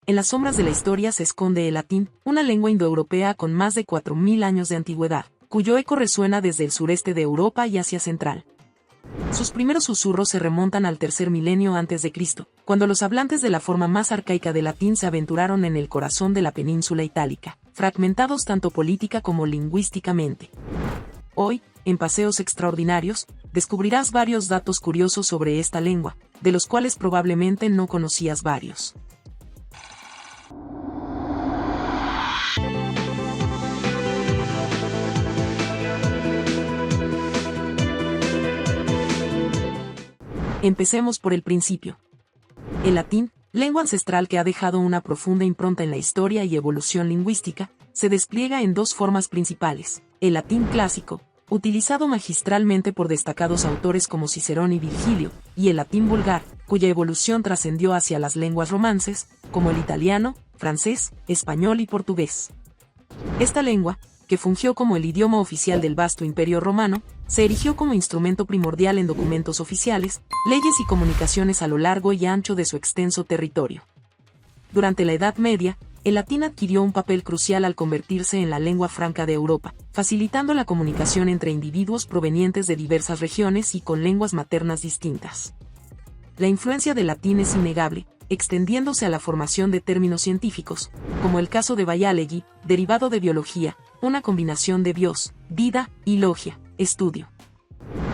En las sombras de la historia se esconde el latín, una lengua indoeuropea con más de 4000 años de antigüedad, cuyo eco resuena desde el sureste de Europa y Asia Central. Sus primeros susurros se remontan al tercer milenio antes de Cristo, cuando los hablantes de la forma más arcaica del latín se aventuraron en el corazón de la península itálica, fragmentados tanto política como lingüísticamente. Hoy, en Paseos Extraordinarios, descubrirás varios datos curiosos sobre esta lengua, de los cuales probablemente no conocías varios. Empecemos por el principio. El latín, lengua ancestral que ha dejado una profunda impronta en la historia y evolución lingüística, se despliega en dos formas principales: el latín clásico, utilizado magistralmente por destacados autores como Cicerón y Virgilio, y el latín vulgar, cuya evolución trascendió hacia las lenguas romances, como el italiano, francés, español y portugués. Esta lengua, que fungió como el idioma oficial del vasto Imperio Romano, se erigió como instrumento primordial en documentos oficiales, leyes y comunicaciones a lo largo y ancho de su extenso territorio. Durante la Edad Media, el latín adquirió un papel crucial al convertirse en la lengua franca de Europa, facilitando la comunicación entre individuos provenientes de diversas regiones y con lenguas maternas distintas. La influencia del latín es innegable, extendiéndose a la formación de términos científicos, como el caso de Biology, derivado de biología, una combinación de bios, vida, y logia, estudio.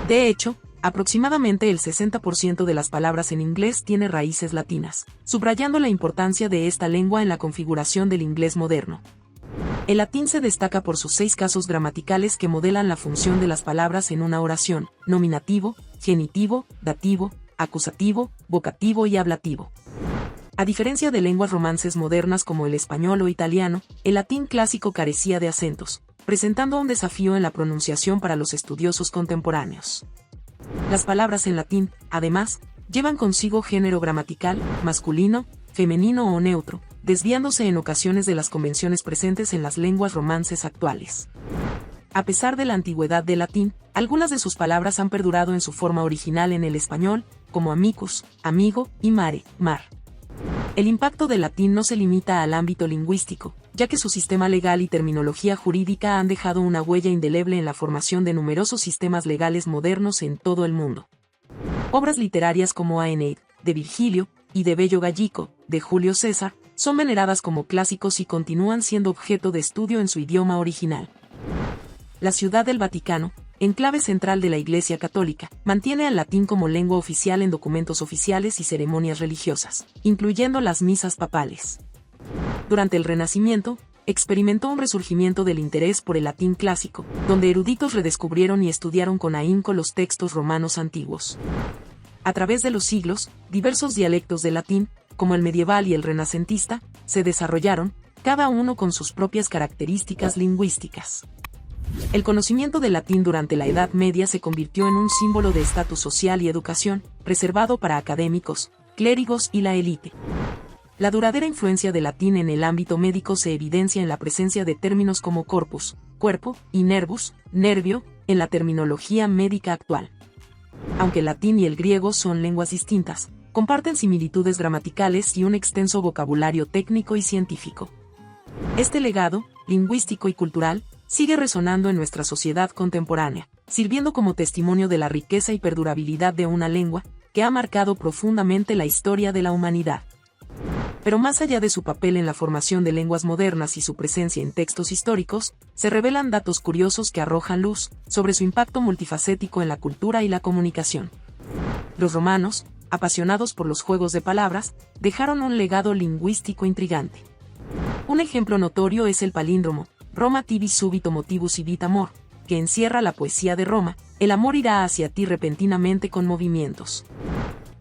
De hecho, aproximadamente el 60% de las palabras en inglés tiene raíces latinas, subrayando la importancia de esta lengua en la configuración del inglés moderno. El latín se destaca por sus 6 casos gramaticales que modelan la función de las palabras en una oración: nominativo, genitivo, dativo, acusativo, vocativo y ablativo. A diferencia de lenguas romances modernas como el español o italiano, el latín clásico carecía de acentos, presentando un desafío en la pronunciación para los estudiosos contemporáneos. Las palabras en latín, además, llevan consigo género gramatical, masculino, femenino o neutro, desviándose en ocasiones de las convenciones presentes en las lenguas romances actuales. A pesar de la antigüedad del latín, algunas de sus palabras han perdurado en su forma original en el español, como amicus, amigo, y mare, mar. El impacto del latín no se limita al ámbito lingüístico, ya que su sistema legal y terminología jurídica han dejado una huella indeleble en la formación de numerosos sistemas legales modernos en todo el mundo. Obras literarias como Aeneid, de Virgilio, y de Bello Gallico, de Julio César, son veneradas como clásicos y continúan siendo objeto de estudio en su idioma original. La Ciudad del Vaticano, enclave central de la Iglesia Católica, mantiene al latín como lengua oficial en documentos oficiales y ceremonias religiosas, incluyendo las misas papales. Durante el Renacimiento, experimentó un resurgimiento del interés por el latín clásico, donde eruditos redescubrieron y estudiaron con ahínco los textos romanos antiguos. A través de los siglos, diversos dialectos del latín, como el medieval y el renacentista, se desarrollaron, cada uno con sus propias características lingüísticas. El conocimiento del latín durante la Edad Media se convirtió en un símbolo de estatus social y educación, reservado para académicos, clérigos y la élite. La duradera influencia del latín en el ámbito médico se evidencia en la presencia de términos como corpus, cuerpo, y nervus, nervio, en la terminología médica actual. Aunque el latín y el griego son lenguas distintas, comparten similitudes gramaticales y un extenso vocabulario técnico y científico. Este legado, lingüístico y cultural, sigue resonando en nuestra sociedad contemporánea, sirviendo como testimonio de la riqueza y perdurabilidad de una lengua que ha marcado profundamente la historia de la humanidad. Pero más allá de su papel en la formación de lenguas modernas y su presencia en textos históricos, se revelan datos curiosos que arrojan luz sobre su impacto multifacético en la cultura y la comunicación. Los romanos, apasionados por los juegos de palabras, dejaron un legado lingüístico intrigante. Un ejemplo notorio es el palíndromo, Roma tibi subito motivus ibit amor, que encierra la poesía de Roma: el amor irá hacia ti repentinamente con movimientos.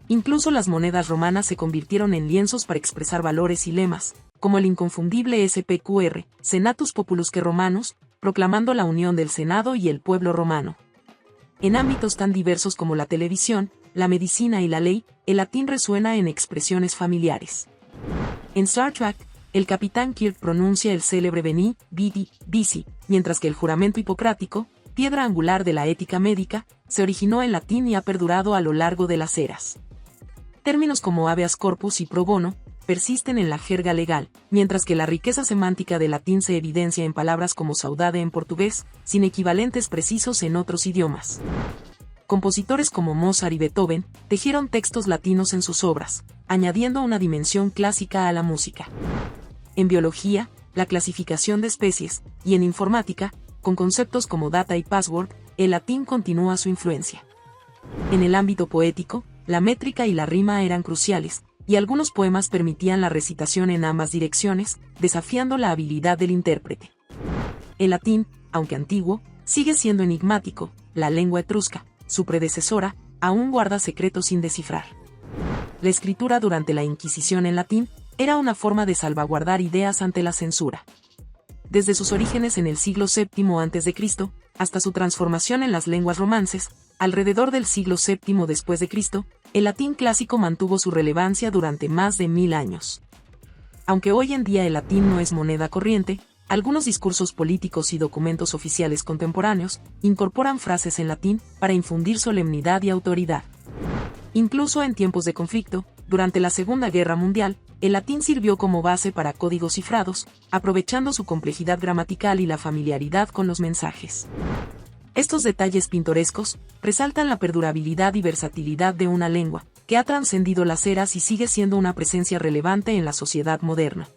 Incluso las monedas romanas se convirtieron en lienzos para expresar valores y lemas, como el inconfundible SPQR, Senatus Populusque Romanus, proclamando la unión del Senado y el pueblo romano. En ámbitos tan diversos como la televisión, la medicina y la ley, el latín resuena en expresiones familiares. En Star Trek, el capitán Kirk pronuncia el célebre Veni, Vidi, Vici, mientras que el juramento hipocrático, piedra angular de la ética médica, se originó en latín y ha perdurado a lo largo de las eras. Términos como habeas corpus y pro bono, persisten en la jerga legal, mientras que la riqueza semántica del latín se evidencia en palabras como saudade en portugués, sin equivalentes precisos en otros idiomas. Compositores como Mozart y Beethoven tejieron textos latinos en sus obras, añadiendo una dimensión clásica a la música. En biología, la clasificación de especies, y en informática, con conceptos como data y password, el latín continúa su influencia. En el ámbito poético, la métrica y la rima eran cruciales, y algunos poemas permitían la recitación en ambas direcciones, desafiando la habilidad del intérprete. El latín, aunque antiguo, sigue siendo enigmático. La lengua etrusca, su predecesora, aún guarda secretos sin descifrar. La escritura durante la Inquisición en latín era una forma de salvaguardar ideas ante la censura. Desde sus orígenes en el siglo VII a.C., hasta su transformación en las lenguas romances, alrededor del siglo VII después de Cristo, el latín clásico mantuvo su relevancia durante más de 1000 años. Aunque hoy en día el latín no es moneda corriente, algunos discursos políticos y documentos oficiales contemporáneos incorporan frases en latín para infundir solemnidad y autoridad. Incluso en tiempos de conflicto, durante la Segunda Guerra Mundial, el latín sirvió como base para códigos cifrados, aprovechando su complejidad gramatical y la familiaridad con los mensajes. Estos detalles pintorescos resaltan la perdurabilidad y versatilidad de una lengua, que ha trascendido las eras y sigue siendo una presencia relevante en la sociedad moderna.